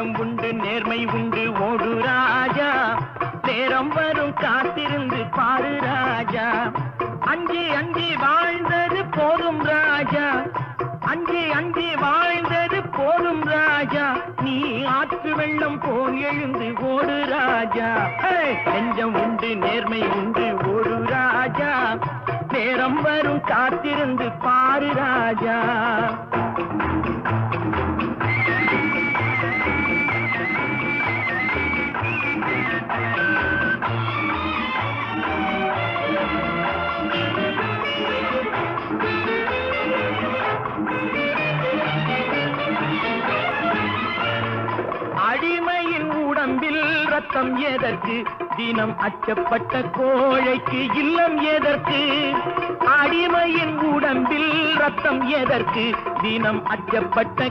நெஞ்சம் உண்டு நேர்மை உண்டு ஓடு ராஜா நேரம் வரும் காத்திருந்து பாரு ராஜா அஞ்சி அஞ்சி வாழ்ந்தது போதும் ராஜா அஞ்சி அஞ்சி வாழ்ந்தது போதும் ராஜா நீ ஆற்று வெள்ளம் போல் எழுந்து ஓடு ராஜா நெஞ்சம் உண்டு நேர்மை உண்டு ஓடு ராஜா நேரம் வரும் காத்திருந்து பாரு ராஜா அடிமையின் உடம்பில் ரத்தம் எதற்கு தினம் அச்சப்பட்ட கோழைக்கு இல்லம் எதற்கு அடிமையின் உடம்பில் ரத்தம் எதற்கு தினம் அச்சப்பட்ட